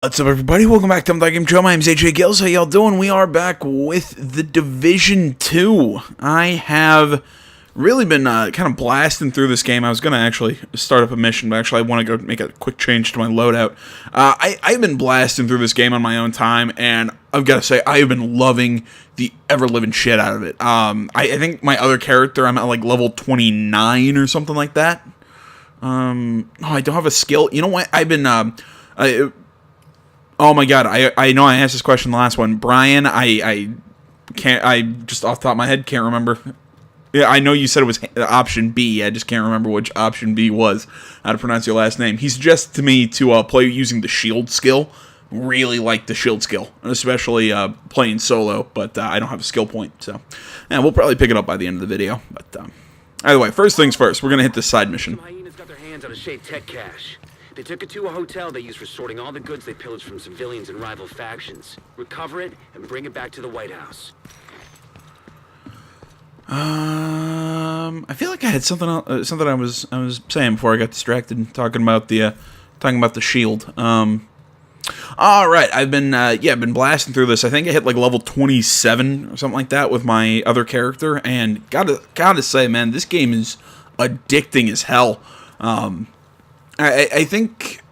What's up, everybody? Welcome back to Game Joe. My name's AJ Gills. How y'all doing? We are back with The Division 2. I have really been kind of blasting through this game. I was going to actually start up a mission, but actually I want to go make a quick change to my loadout. I've been blasting through this game on my own time, and I've got to say, I have been loving the ever-living shit out of it. I think my other character, I'm at like level 29 or something like that. Oh, I don't have a skill. You know what? I've been... Oh my god, I know I asked this question in the last one. Brian, I can't, I just off the top of my head can't remember. Yeah, I know you said it was option B, I just can't remember which option B was, how to pronounce your last name. He suggested to me to play using the shield skill. Really like the shield skill, especially playing solo, but I don't have a skill point, so. And we'll probably pick it up by the end of the video, but either way, first things first, we're going to hit this side mission. Some hyenas got their hands on a SHD tech cache. They took it to a hotel they used for sorting all the goods they pillaged from civilians and rival factions. Recover it and bring it back to the White House. I feel like I had something else, something I was saying before I got distracted talking about the shield. All right, I've been been blasting through this. I think I hit like level 27 or something like that with my other character, and gotta say, man, this game is addicting as hell. I think,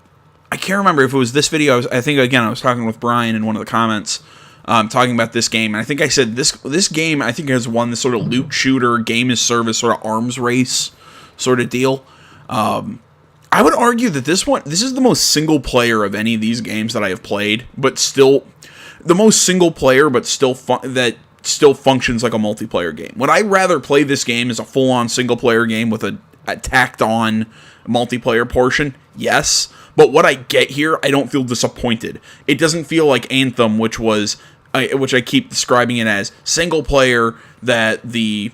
I can't remember if it was this video, I think, again, I was talking with Brian in one of the comments, talking about this game, and I think I said this game, I think, has won this sort of loot shooter, game as service, sort of arms race sort of deal. I would argue that this is the most single player of any of these games that I have played, but still, the most single player, but still functions like a multiplayer game. Would I rather play this game as a full-on single player game with a tacked on multiplayer portion? Yes, but what I get here, I don't feel disappointed. It doesn't feel like Anthem, which I keep describing it as single player that the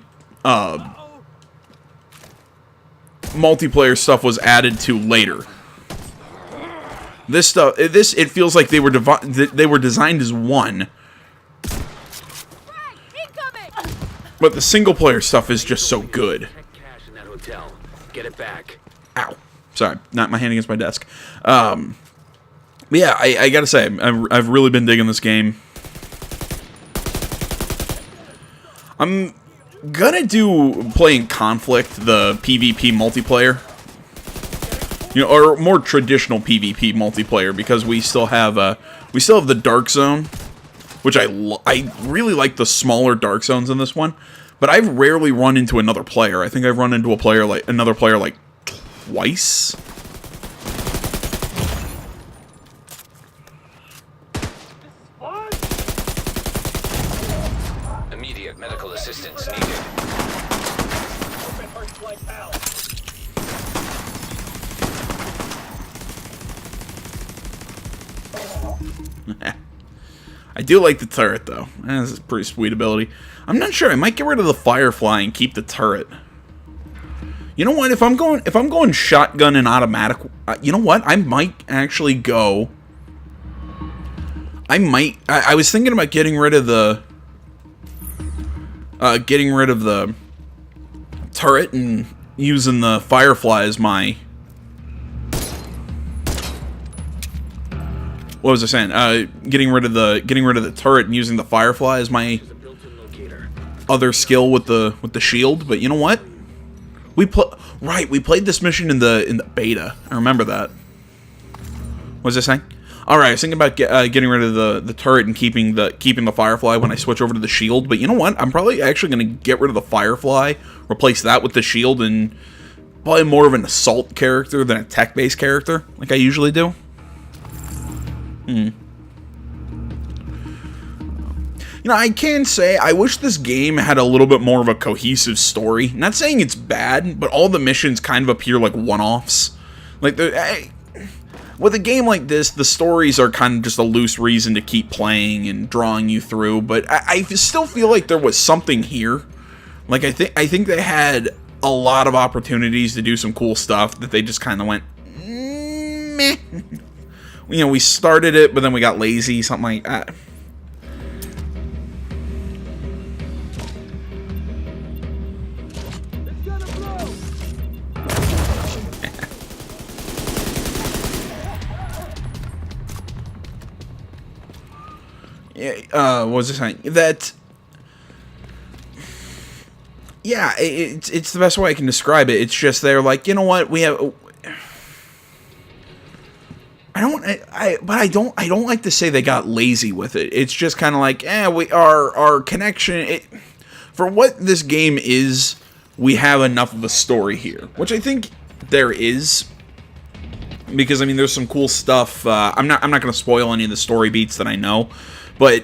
multiplayer stuff was added to later. This stuff, it feels like they were designed as one, but the single player stuff is just so good. Get it back. Ow. Sorry, not my hand against my desk. But yeah, I gotta say, I've really been digging this game. I'm gonna do playing Conflict, the PvP multiplayer. You know, or more traditional PvP multiplayer, because we still have the Dark Zone, which I really like the smaller Dark Zones in this one. But I've rarely run into another player. I think I've run into another player like twice. Immediate medical assistance needed. I do like the turret, though. This is a pretty sweet ability. I'm not sure. I might get rid of the Firefly and keep the turret. You know what? If I'm going shotgun and automatic, you know what? I might actually go. I was thinking about getting rid of the turret and using the Firefly as my. What was I saying? Getting rid of the turret and using the Firefly as my other skill with the shield. But you know what? We played this mission in the beta. I remember that. What was I saying? All right, I was thinking about getting rid of the turret and keeping the Firefly when I switch over to the shield. But you know what? I'm probably actually going to get rid of the Firefly, replace that with the shield, and probably more of an assault character than a tech-based character, like I usually do. You know, I can say I wish this game had a little bit more of a cohesive story. Not saying it's bad, but all the missions kind of appear like one-offs. Like, with a game like this, the stories are kind of just a loose reason to keep playing and drawing you through. But I still feel like there was something here. Like, I think they had a lot of opportunities to do some cool stuff that they just kind of went, meh. You know, we started it, but then we got lazy, something like that. what was I saying? That, yeah, it's the best way I can describe it. It's just they're like, you know what, we have. I don't like to say they got lazy with it. It's just kind of like, our connection. For what this game is, we have enough of a story here, which I think there is. Because I mean, there's some cool stuff. I'm not going to spoil any of the story beats that I know, but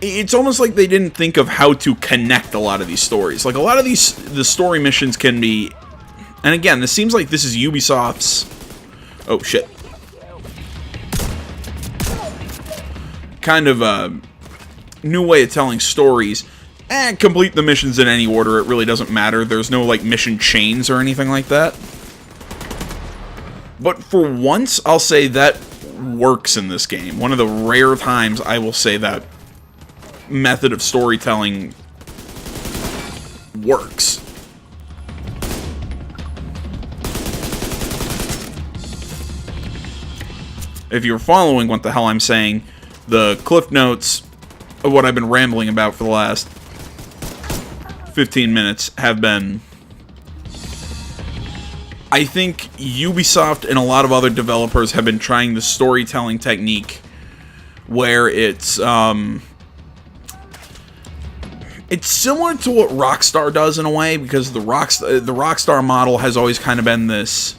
it's almost like they didn't think of how to connect a lot of these stories. Like a lot of the story missions can be, and again, this seems like this is Ubisoft's. Oh shit! Kind of a new way of telling stories. Complete the missions in any order, it really doesn't matter. There's no, like, mission chains or anything like that. But for once, I'll say that works in this game. One of the rare times I will say that method of storytelling works. If you're following what the hell I'm saying, the cliff notes of what I've been rambling about for the last 15 minutes have been, I think Ubisoft and a lot of other developers have been trying the storytelling technique where it's similar to what Rockstar does in a way, because the Rockstar model has always kind of been this,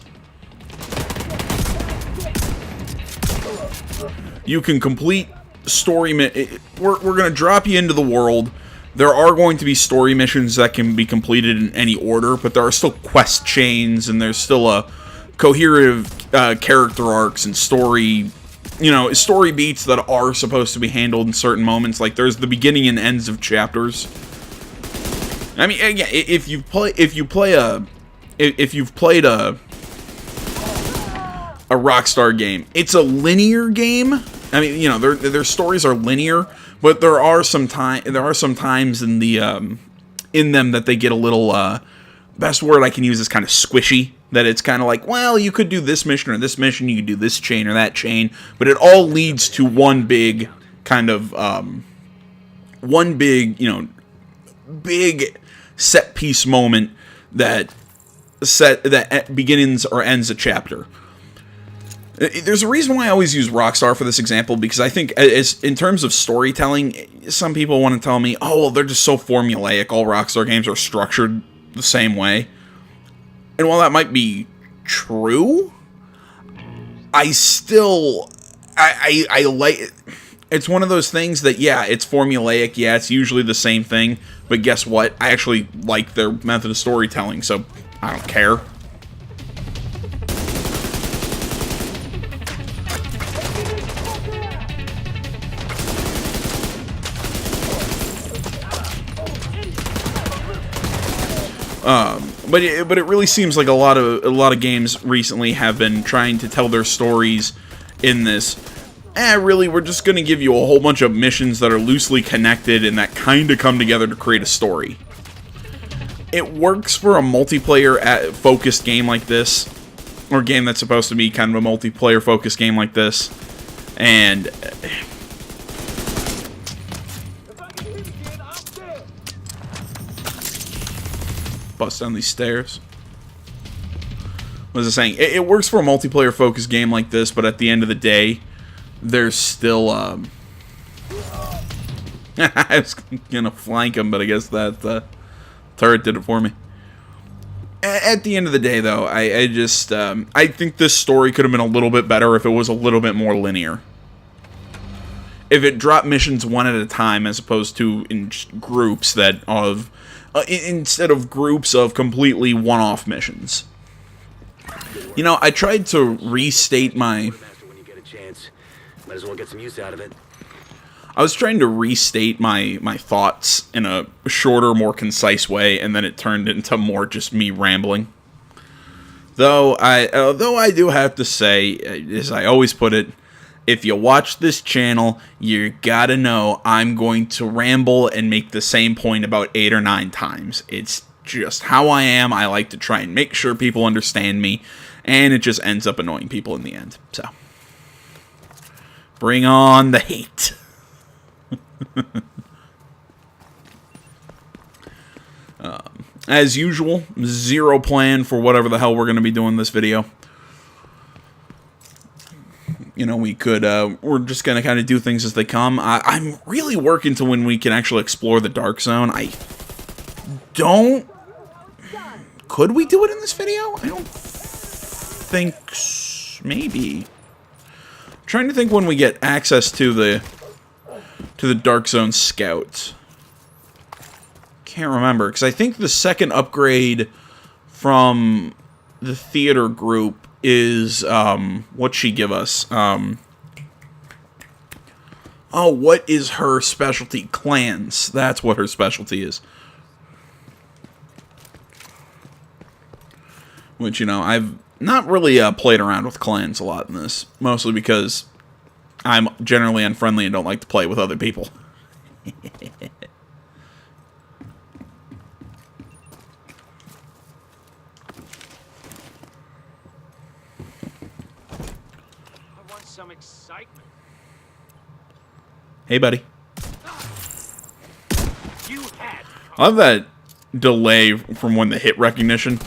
you can complete story, we're going to drop you into the world. There are going to be story missions that can be completed in any order, but there are still quest chains, and there's still a coherent character arcs and story beats that are supposed to be handled in certain moments. Like there's the beginning and ends of chapters. I mean, again, if you've played a Rockstar game, it's a linear game. I mean, their stories are linear. But there are some times in the in them that they get a little best word I can use is kind of squishy. That it's kind of like, well, you could do this mission or this mission, you could do this chain or that chain, but it all leads to one big kind of big set piece moment that begins or ends a chapter. There's a reason why I always use Rockstar for this example, because I think, in terms of storytelling, some people want to tell me, oh, well, they're just so formulaic, all Rockstar games are structured the same way. And while that might be true, I like, it's one of those things that, yeah, it's formulaic, yeah, it's usually the same thing, but guess what? I actually like their method of storytelling, so I don't care. But it really seems like a lot of games recently have been trying to tell their stories in this. Really, we're just going to give you a whole bunch of missions that are loosely connected and that kind of come together to create a story. It works for a multiplayer focused game like this, or a game that's supposed to be kind of a multiplayer focused game like this, and bust down these stairs. What was I saying? It works for a multiplayer focused game like this, but at the end of the day, there's still I was gonna flank him, but I guess that turret did it for me. At the end of the day, though, I just I think this story could have been a little bit better if it was a little bit more linear. If it dropped missions one at a time as opposed to in groups that of instead of groups of completely one-off missions. You know, I tried to restate my. When you get a chance, might as well get some use out of it. I was trying to restate my thoughts in a shorter, more concise way, and then it turned into more just me rambling. Though I do have to say, as I always put it, if you watch this channel, you gotta know I'm going to ramble and make the same point about 8 or 9 times. It's just how I am. I like to try and make sure people understand me, and it just ends up annoying people in the end. So, Bring on the hate. As usual, zero plan for whatever the hell we're going to be doing this video. You know, we're just going to kind of do things as they come. I'm really working to when we can actually explore the Dark Zone. Could we do it in this video? I don't think... Maybe. I'm trying to think when we get access to the Dark Zone Scouts. Can't remember, because I think the second upgrade from the theater group is, what'd she give us? Oh, what is her specialty? Clans. That's what her specialty is. Which, you know, I've not really played around with clans a lot in this. Mostly because I'm generally unfriendly and don't like to play with other people. Some excitement. Hey, buddy. You had. I love that delay from when the hit recognition.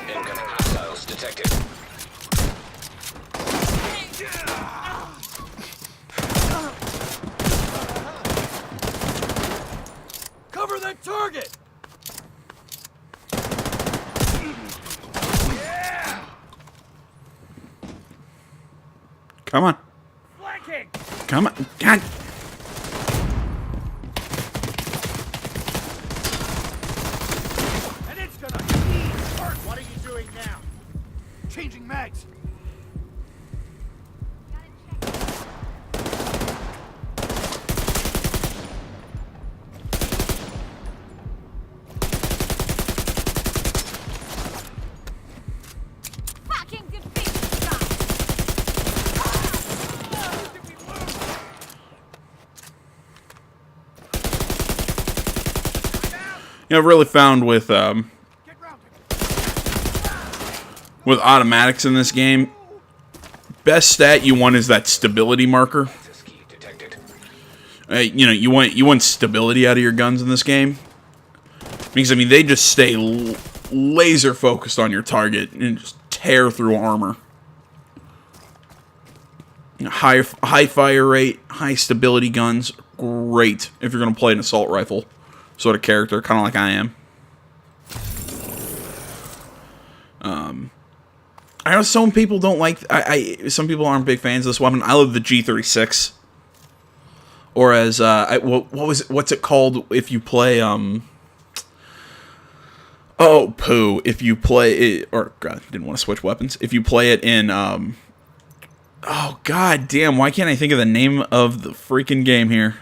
Incoming hostiles detected. Cover that target. Come on. Flanking. Come on. God. And it's gonna hurt. What are you doing now? Changing mags. You know, I've really found with automatics in this game, best stat you want is that stability marker. Access key detected. You know, you want stability out of your guns in this game, because I mean they just stay laser focused on your target and just tear through armor. You know, high fire rate, high stability guns, great if you're gonna play an assault rifle sort of character, kind of like I am. I know some people don't like. Some people aren't big fans of this weapon. I love the G36. Or as what's it called if you play oh poo if you play it, or God, didn't want to switch weapons. If you play it in oh god damn, why can't I think of the name of the freaking game here?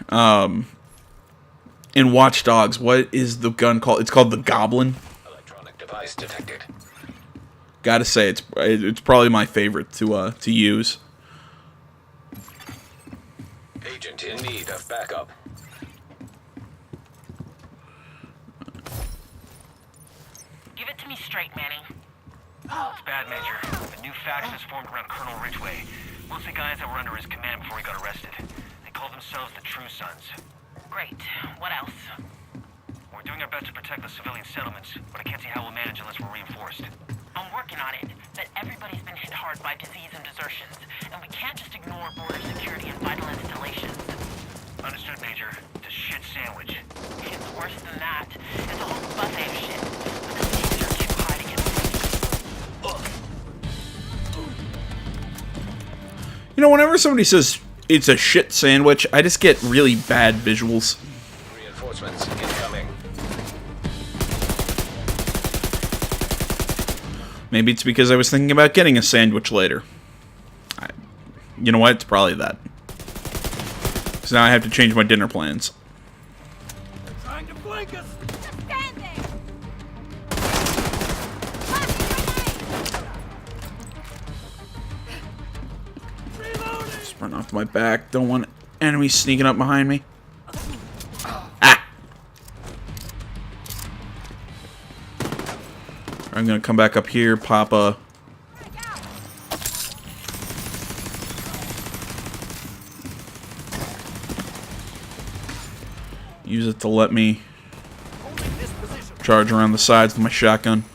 In Watch Dogs, what is the gun called? It's called the Goblin. Electronic device detected. Gotta say, it's probably my favorite to use. Agent in need of backup. Give it to me straight, Manny. It's bad, Major. A new faction has formed around Colonel Ridgway. Mostly guys that were under his command before he got arrested. They call themselves the True Sons. Great. What else? We're doing our best to protect the civilian settlements, but I can't see how we'll manage unless we're reinforced. I'm working on it, but everybody's been hit hard by disease and desertions, and we can't just ignore border security and vital installations. Understood, Major. It's a shit sandwich. It's worse than that. It's a whole buffet of shit, but the stakes are too high to get through. You know, whenever somebody says it's a shit sandwich, I just get really bad visuals. Reinforcements incoming. Maybe it's because I was thinking about getting a sandwich later. You know what? It's probably that. So now I have to change my dinner plans. They're trying to flank us. Just run off to my back. Don't want enemies sneaking up behind me. Ah! I'm gonna come back up here, pop a... Use it to let me charge around the sides with my shotgun.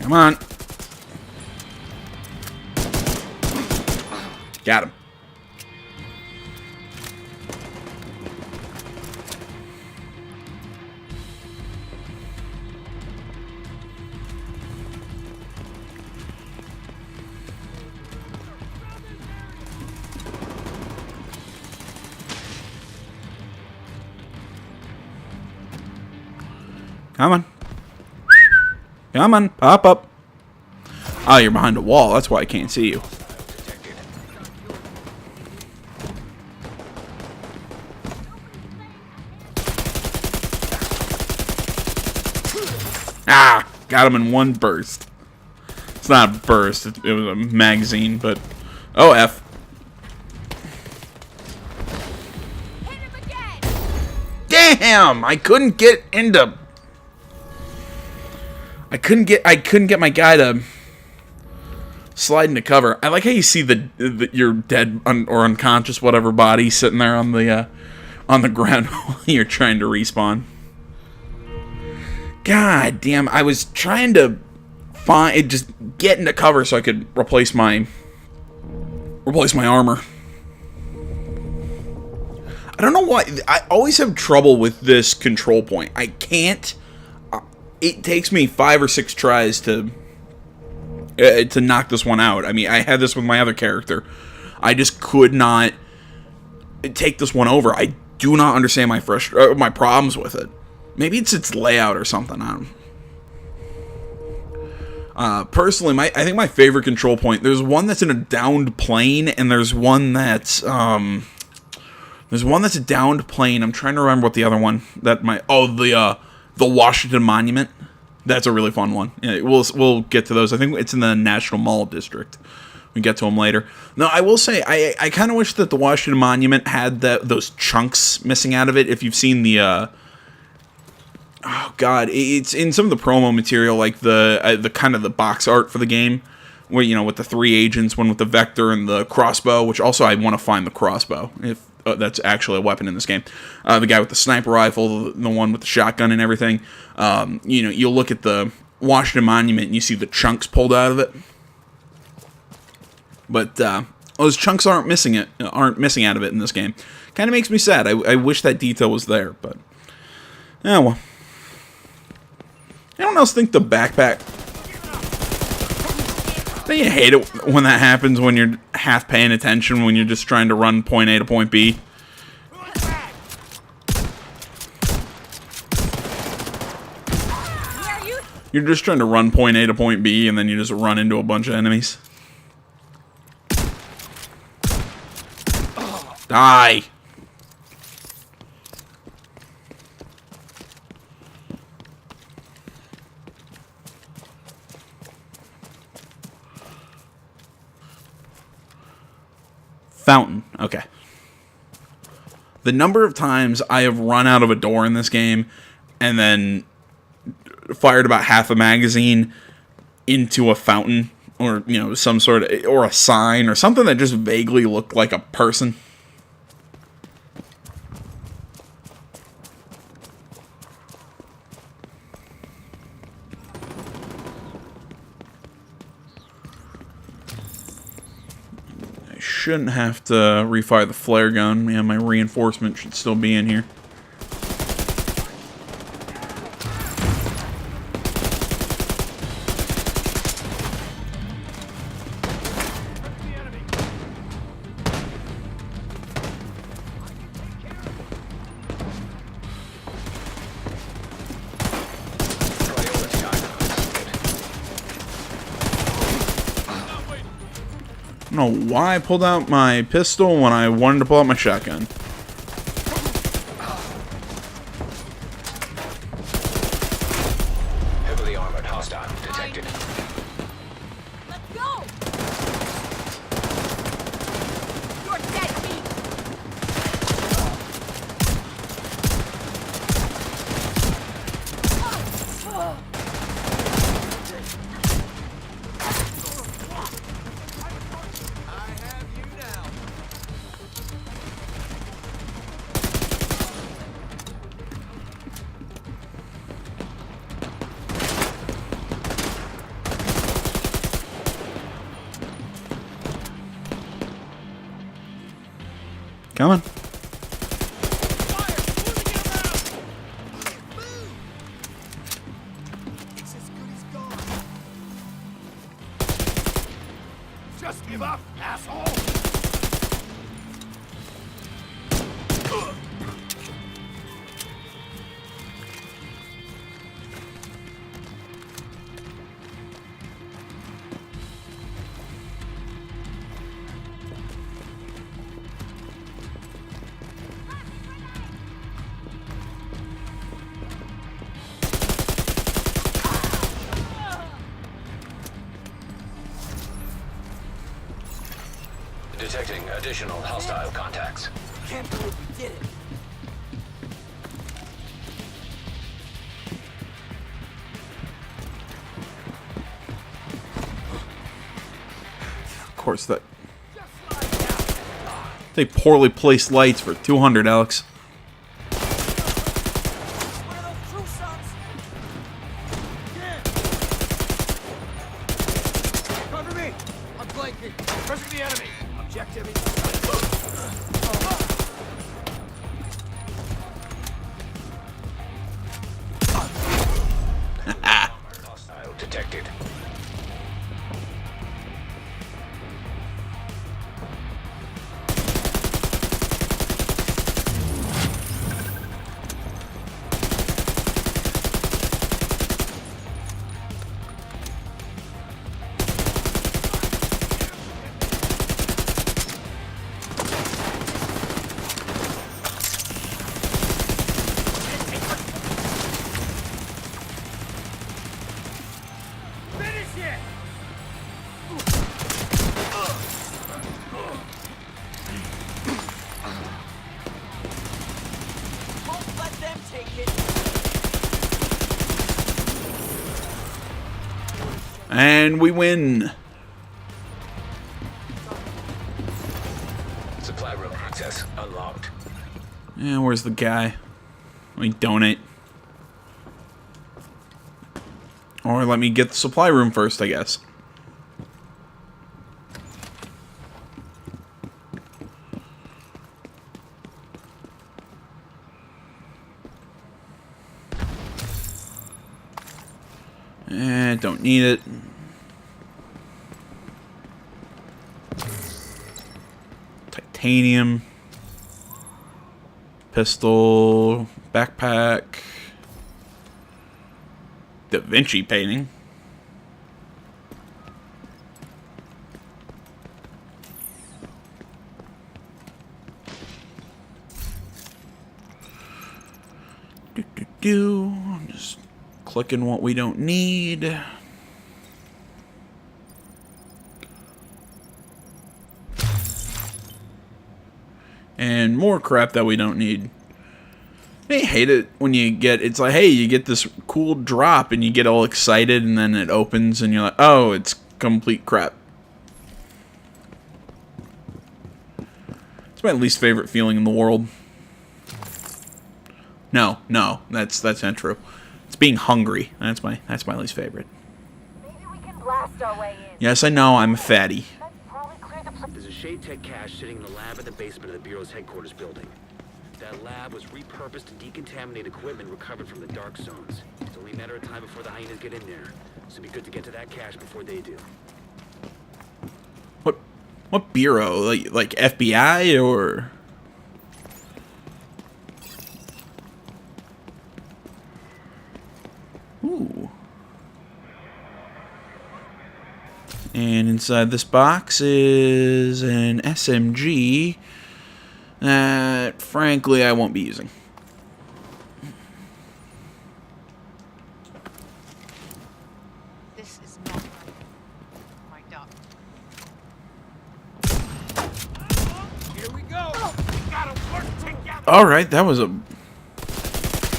Come on. Got him. Come on. Come on, pop up. Oh, you're behind a wall. That's why I can't see you. Ah! Got him in one burst. It's not a burst. It was a magazine, but... Oh, F. Damn! I couldn't get into... I couldn't get my guy to slide into cover. I like how you see the your dead or unconscious whatever body sitting there on the ground while you're trying to respawn. God damn! I was trying to just get into cover so I could replace my armor. I don't know why. I always have trouble with this control point. I can't. It takes me 5 or 6 tries to knock this one out. I mean, I had this with my other character. I just could not take this one over. I do not understand my problems with it. Maybe it's its layout or something. I don't. Personally, I think my favorite control point. There's one that's in a downed plane, and there's one that's a downed plane. I'm trying to remember what the other one the Washington Monument. That's a really fun one. Yeah, we'll get to those. I think it's in the National Mall District. We get to them later. No, I will say I kind of wish that the Washington Monument had those chunks missing out of it. If you've seen the oh god, it's in some of the promo material, like the kind of the box art for the game, where with the 3 agents, one with the Vector and the crossbow. Which also I want to find the crossbow if that's actually a weapon in this game. The guy with the sniper rifle, the one with the shotgun and everything. You'll look at the Washington Monument and you see the chunks pulled out of it. But those chunks aren't missing out of it in this game. Kind of makes me sad. I wish that detail was there, but yeah, well. Anyone else think the backpack? Don't you hate it when that happens, when you're half paying attention, when you're just trying to run point A to point B? You're just trying to run point A to point B, and then you just run into a bunch of enemies. Die! Fountain. Okay. The number of times I have run out of a door in this game and then fired about half a magazine into a fountain, or some sort of, or a sign or something that just vaguely looked like a person. Shouldn't have to refire the flare gun. Yeah, my reinforcement should still be in here. I don't know why I pulled out my pistol when I wanted to pull out my shotgun. Heavily armored hostile detected. Let's go! You're dead meat! Come on. It's as good as gone. Just give up, asshole! Detecting additional hostile contacts. Can't believe we did it. Of course, that. They poorly placed lights for 200, Alex. One of those true sons. Yeah. Cover me. I'm flanking. Pressing the enemy. Objective is... Hostile detected. Finish it! Won't let them take it. And we win. Supply room access unlocked. Yeah, where's the guy? Let me donate. Or let me get the supply room first, I guess. Don't need it. Titanium. Pistol. Backpack. Da Vinci painting. Just clicking what we don't need. And more crap that we don't need. I hate it when you get, it's like, hey, you get this cool drop and you get all excited and then it opens and you're like, oh, it's complete crap. It's my least favorite feeling in the world. No, that's not true. It's being hungry. That's my least favorite. Maybe we can blast our way in. Yes, I know, I'm a fatty. Let's probably clear the place. There's a SHD Tech cache sitting in the lab at the basement of the Bureau's headquarters building. That lab was repurposed to decontaminate equipment recovered from the dark zones. It's only a matter of time before the hyenas get in there, so it'd be good to get to that cache before they do. What bureau? Like FBI or? Ooh. And inside this box is an SMG that, frankly, I won't be using. This is not right. My dog. Here we go. We gotta work together. All right, that was a...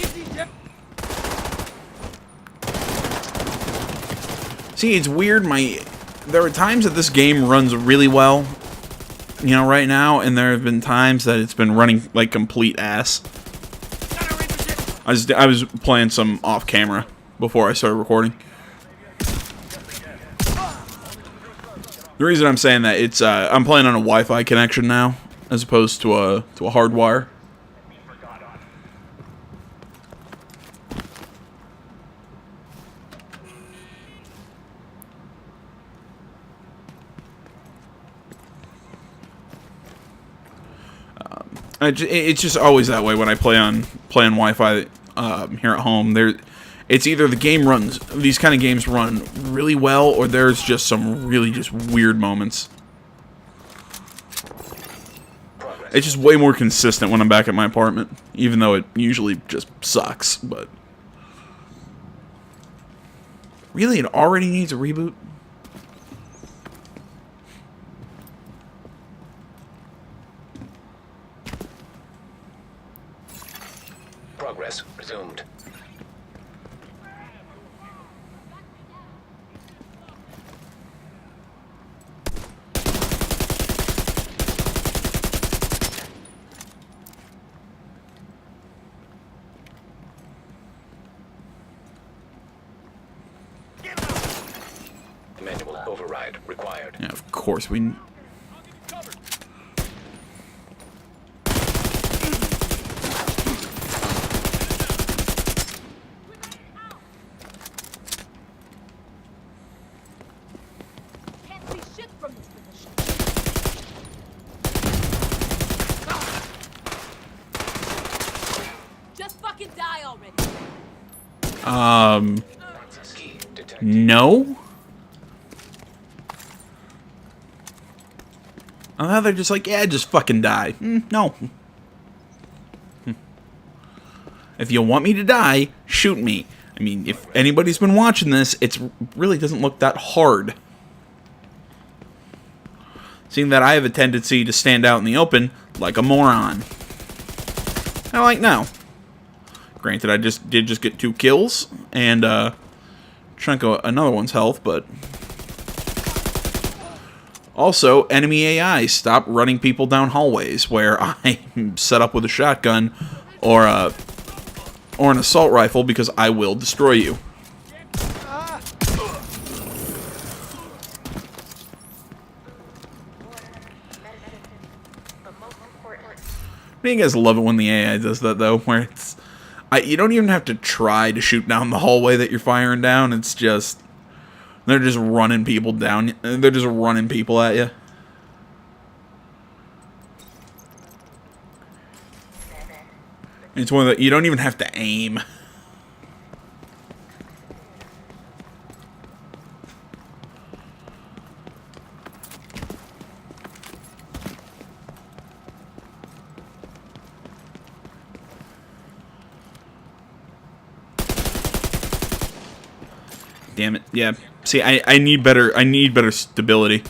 Easy, Dip. See, it's weird. There are times that this game runs really well, you know, right now, and there have been times that it's been running like complete ass. Gotta reposition. I was playing some off camera before I started recording. The reason I'm saying that, it's I'm playing on a Wi-Fi connection now as opposed to a hardwire. It's just always that way when I play on Wi-Fi here at home. It's either the game runs, these kind of games run really well, or there's just some really just weird moments. It's just way more consistent when I'm back at my apartment, even though it usually just sucks. But really, it already needs a reboot. Progress resumed. Manual override required. Yeah, of course we. Can't see shit from this position. Just fucking die already. Access key detected. No. I thought they're just like, yeah, just fucking die. No. If you want me to die, shoot me. I mean, if anybody's been watching this, it really doesn't look that hard. Seeing that I have a tendency to stand out in the open like a moron. I like now. Granted, I did just get 2 kills and chunk of another one's health, but also enemy AI, stop running people down hallways where I'm set up with a shotgun or an assault rifle, because I will destroy you. You guys love it when the AI does that, though, where it's... you don't even have to try to shoot down the hallway that you're firing down. It's just... they're just running people down. They're just running people at you. It's one of the... you don't even have to aim. Damn it. Yeah. See, I need better stability.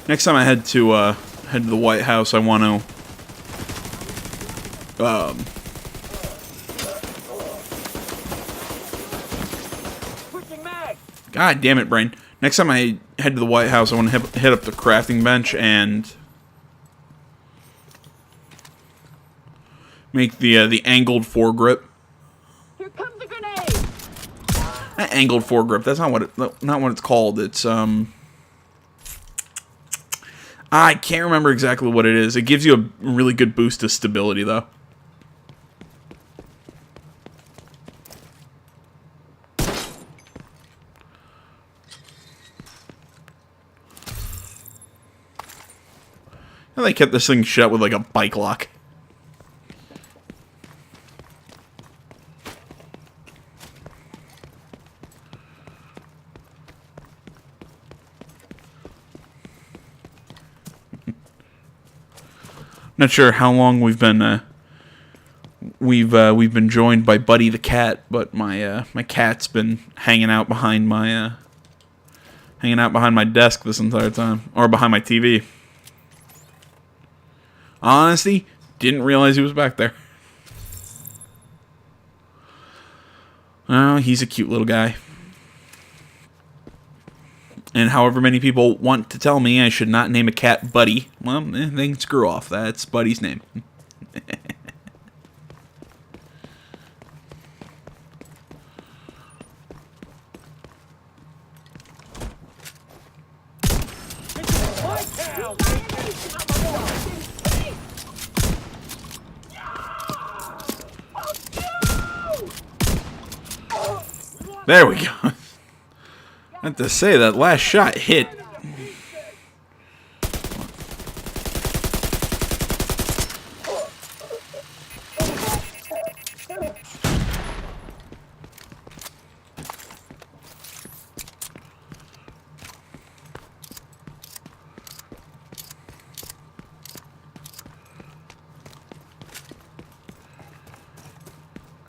Next time I head to the White House, I want to God damn it, brain. Next time I head to the White House, I want to hit up the crafting bench and make the angled foregrip. Here comes the grenade. Not angled foregrip. That's not what it's called. It's I can't remember exactly what it is. It gives you a really good boost to stability, though. They kept this thing shut with like a bike lock. Not sure how long we've been joined by Buddy the cat, but my cat's been hanging out behind my desk this entire time, or behind my TV. Honestly, didn't realize he was back there. Oh, he's a cute little guy. And however many people want to tell me I should not name a cat Buddy, well, they can screw off. That's Buddy's name. There we go. I have to say, that last shot hit.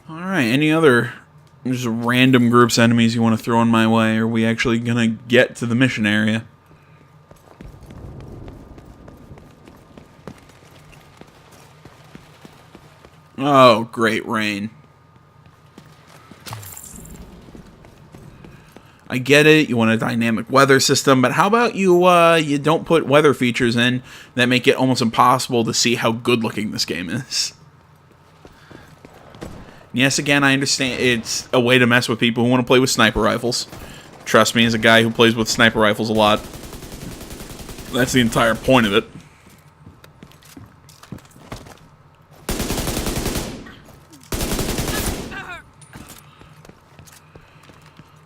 Alright, any other just random groups enemies you want to throw in my way? Or are we actually gonna get to the mission area? Oh, great rain. I get it, you want a dynamic weather system, but how about you don't put weather features in that make it almost impossible to see how good looking this game is? Yes, again, I understand it's a way to mess with people who want to play with sniper rifles. Trust me, as a guy who plays with sniper rifles a lot, that's the entire point of it.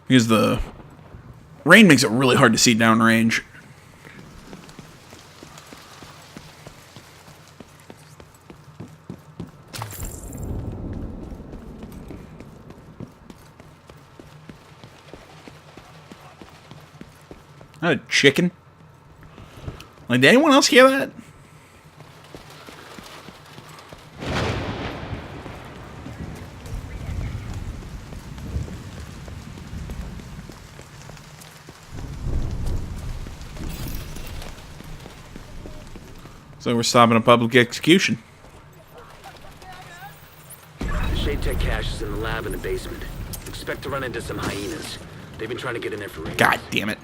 Because the rain makes it really hard to see downrange. A chicken? Like, did anyone else hear that? So we're stopping a public execution. The Shade Tech cache is in the lab in the basement. Expect to run into some hyenas. They've been trying to get in there for ages. God damn it.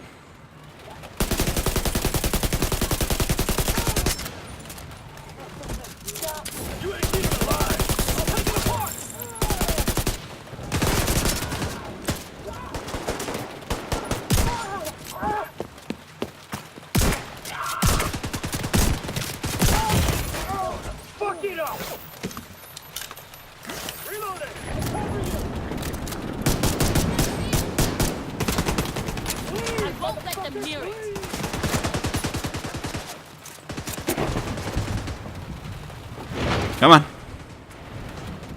Come on.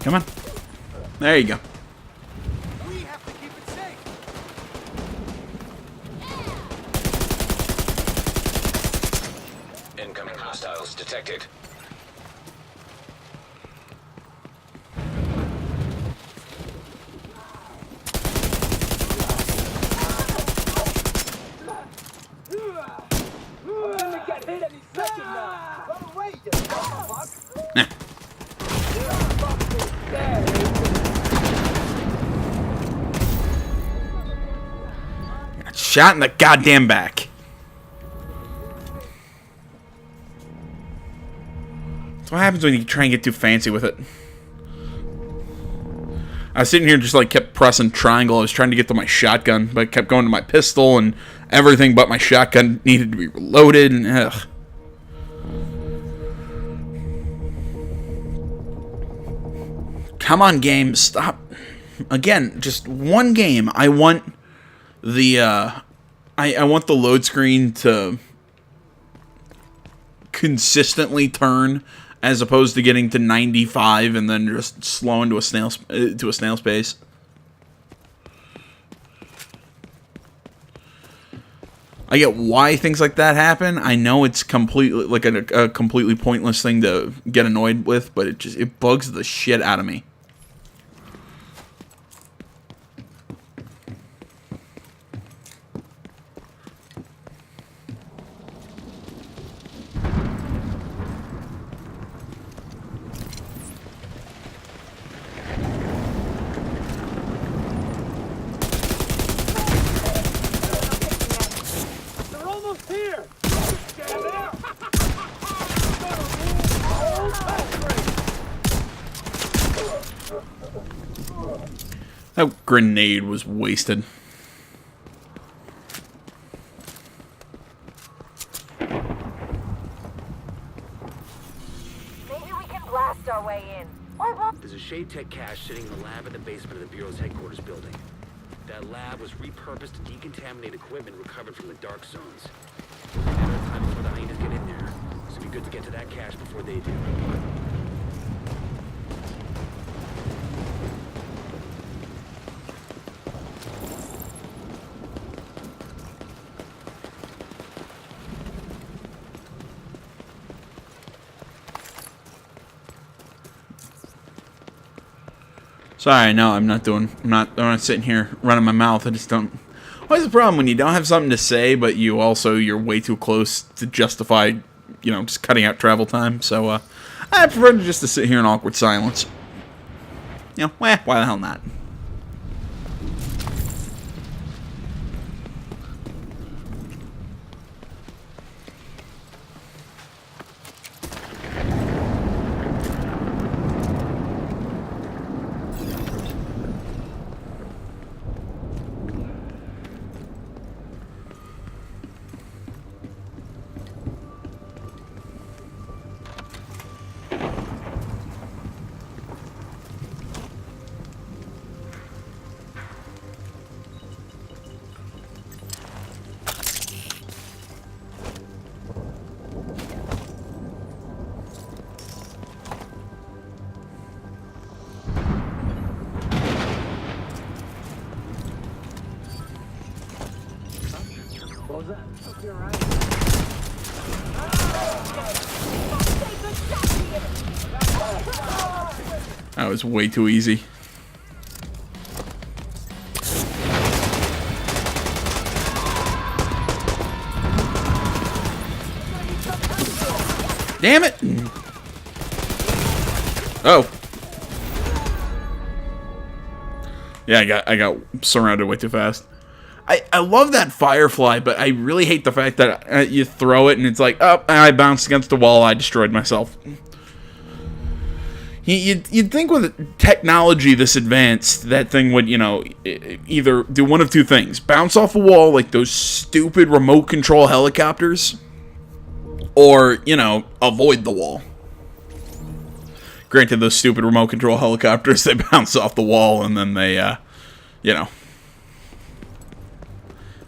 Come on. There you go. We have to keep it safe. Incoming hostiles detected. Shot in the goddamn back. That's what happens when you try and get too fancy with it. I was sitting here and just like kept pressing triangle. I was trying to get to my shotgun, but I kept going to my pistol, and everything but my shotgun needed to be reloaded, and ugh. Come on, game, stop. Again, just one game. I want the I want the load screen to consistently turn, as opposed to getting to 95 and then just slowing to a snail's pace. I get why things like that happen. I know it's completely like a completely pointless thing to get annoyed with, but it bugs the shit out of me. They're almost here! Get in there! That grenade was wasted. Maybe we can blast our way in. Or we'll... There's a Shade Tech cache sitting in the lab in the basement of the Bureau's headquarters building. That lab was repurposed to decontaminate equipment recovered from the dark zones. It's only a matter of time before the hyenas get in there, so it'd be good to get to that cache before they do. Sorry, no, I'm not sitting here running my mouth. I just don't. What's the problem when you don't have something to say, but you're way too close to justify, just cutting out travel time? So, I prefer just to sit here in awkward silence. Why the hell not? That was way too easy. Damn it! Oh. Yeah, I got surrounded way too fast. I love that Firefly, but I really hate the fact that you throw it and it's like, oh, I bounced against the wall, I destroyed myself. You'd think with technology this advanced, that thing would, either do one of two things. Bounce off a wall like those stupid remote control helicopters, or, avoid the wall. Granted, those stupid remote control helicopters, they bounce off the wall and then they,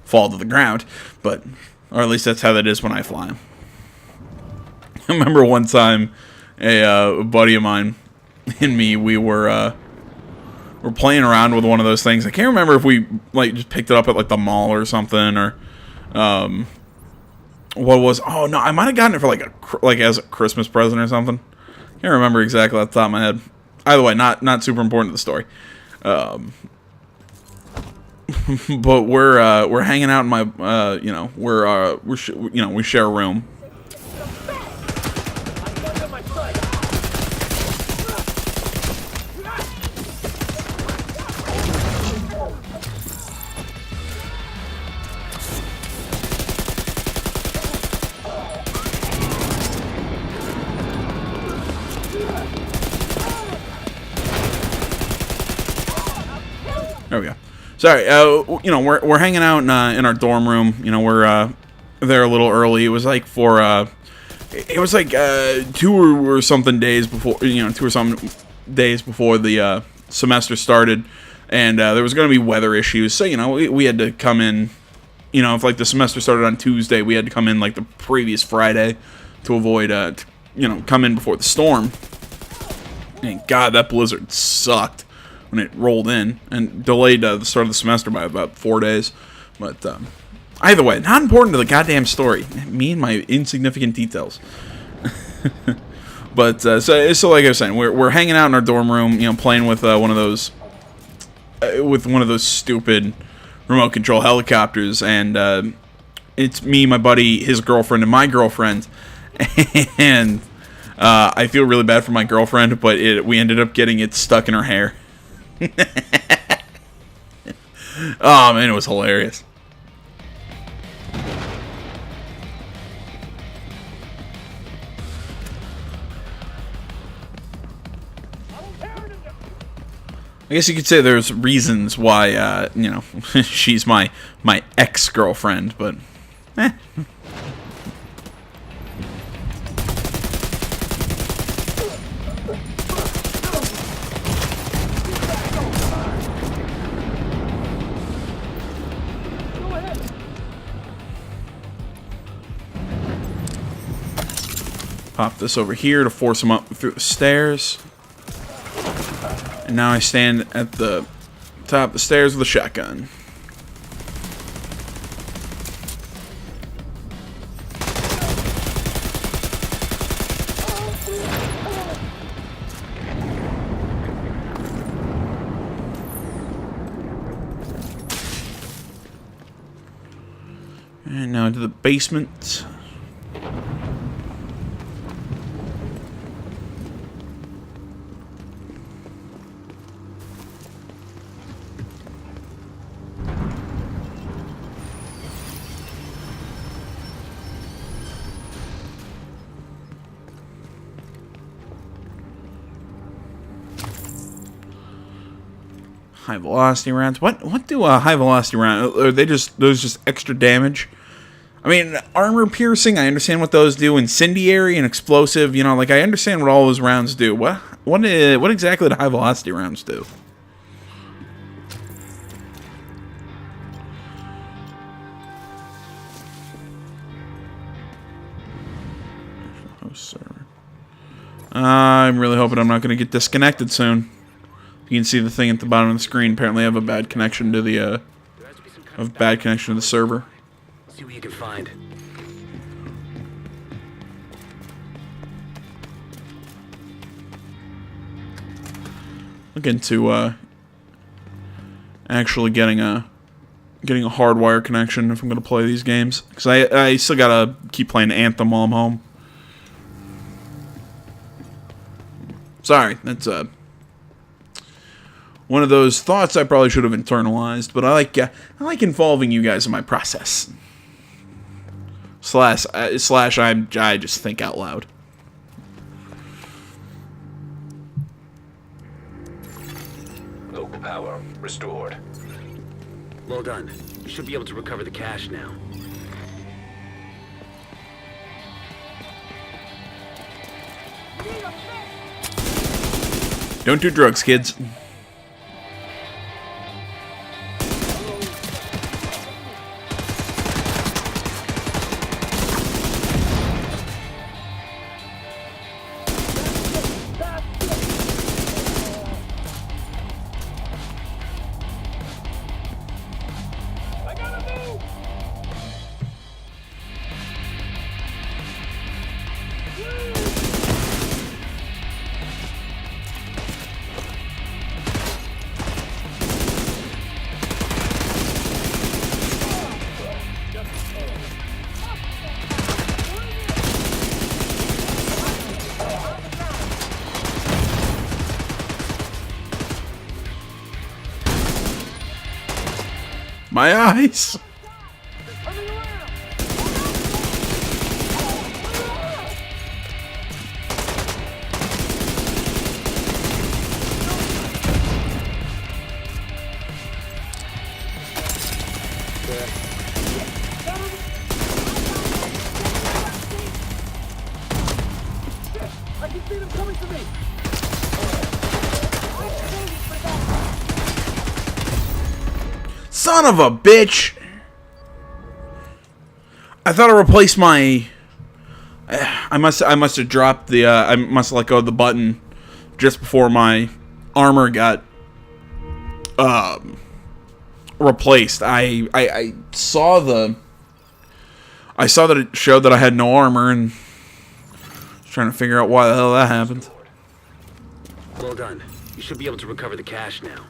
fall to the ground. But, or at least that's how that is when I fly them. I remember one time, a buddy of mine and me, we were playing around with one of those things. I can't remember if we just picked it up at the mall or something, or what was? Oh no, I might have gotten it for as a Christmas present or something. Can't remember exactly off the top of my head. Either way, not super important to the story. But we're hanging out in my we share a room. There we go. Sorry, we're hanging out in our dorm room. We're there a little early. It was like it was like 2 or something days before, 2 or something days before the semester started, and there was going to be weather issues. So we had to come in. If the semester started on Tuesday, we had to come in the previous Friday, to avoid, come in before the storm. And God, that blizzard sucked when it rolled in and delayed the start of the semester by about 4 days. But either way, not important to the goddamn story. Me and my insignificant details. But so like I was saying, we're hanging out in our dorm room, playing with one of those stupid remote control helicopters, and it's me, my buddy, his girlfriend, and my girlfriend, and I feel really bad for my girlfriend, but we ended up getting it stuck in her hair. Oh man, it was hilarious. I guess you could say there's reasons why, she's my ex-girlfriend, but, Pop this over here to force him up through the stairs. And now I stand at the top of the stairs with a shotgun. And now into the basement. High velocity rounds. What do high velocity rounds? Are they those just extra damage? I mean, armor piercing, I understand what those do. Incendiary and explosive, like I understand what all those rounds do. What exactly do high velocity rounds do? Host server. I'm really hoping I'm not going to get disconnected soon. You can see the thing at the bottom of the screen. Apparently, I have a bad connection to the server. See what you can find. Look into actually getting a hardwire connection if I'm gonna play these games, because I still gotta keep playing Anthem while I'm home. Sorry, that's one of those thoughts I probably should have internalized, but I like involving you guys in my process. Slash I just think out loud. Local power restored. Well done. You should be able to recover the cash now. Don't do drugs, kids. My eyes. I can see them coming to me! Son of a bitch! I thought I replaced my... I must have dropped the I must have let go of the button just before my armor got replaced. I saw that it showed that I had no armor, and was trying to figure out why the hell that happened. Well done. You should be able to recover the cash now.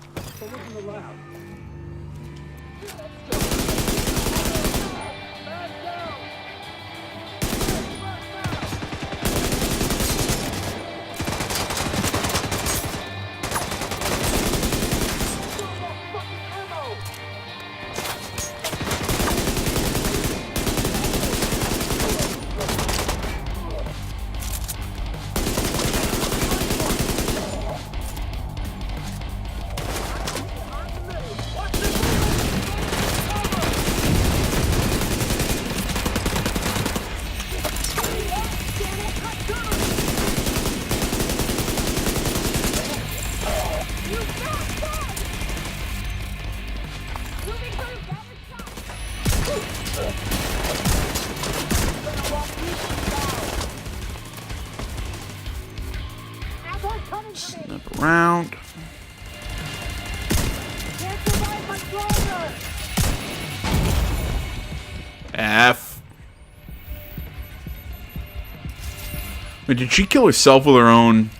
Snap around. F. Wait, did she kill herself with her own?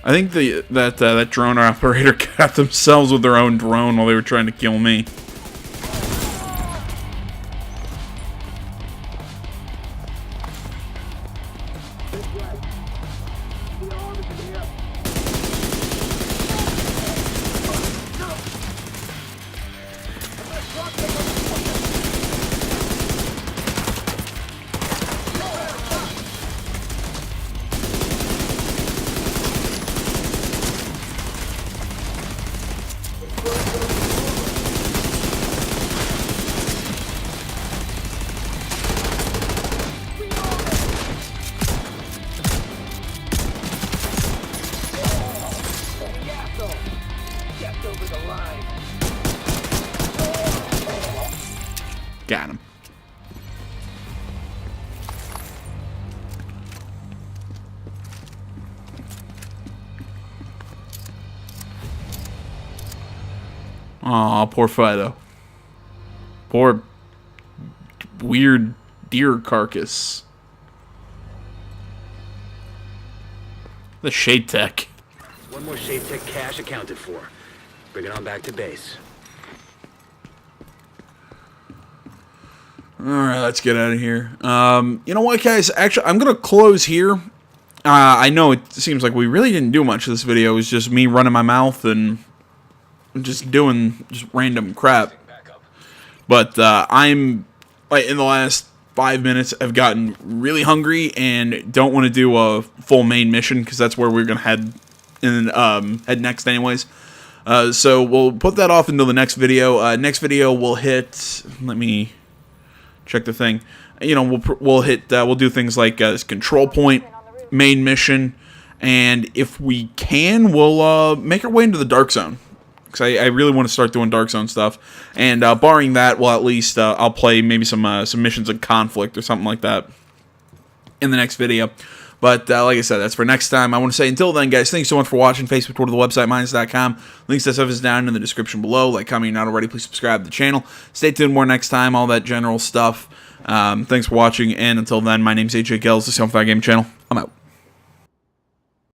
I think that drone operator got themselves with their own drone while they were trying to kill me. Got him. Aw, poor Fido. Poor weird deer carcass. The Shade Tech. One more Shade Tech cash accounted for. Bring it on back to base. Alright, let's get out of here. You know what, guys? Actually, I'm going to close here. I know it seems like we really didn't do much of this video. It was just me running my mouth and just doing just random crap. But I'm, like, in the last 5 minutes, I've gotten really hungry and don't want to do a full main mission because that's where we're going to head next anyways. So we'll put that off until the next video. Next video we'll hit, let me check the thing. You know, we'll do things like this control point, main mission, and if we can, we'll make our way into the Dark Zone. Because I really want to start doing Dark Zone stuff. And barring that, well, at least I'll play maybe some missions of Conflict or something like that in the next video. But like I said, that's for next time. I want to say until then, guys, thanks so much for watching. Facebook, Twitter, the website, minus.com. Links to stuff is down in the description below. Like, comment, you're not already, please subscribe to the channel. Stay tuned more next time, all that general stuff. Thanks for watching, and until then, my name's AJ Gills, the Self-Fire Game Channel. I'm out.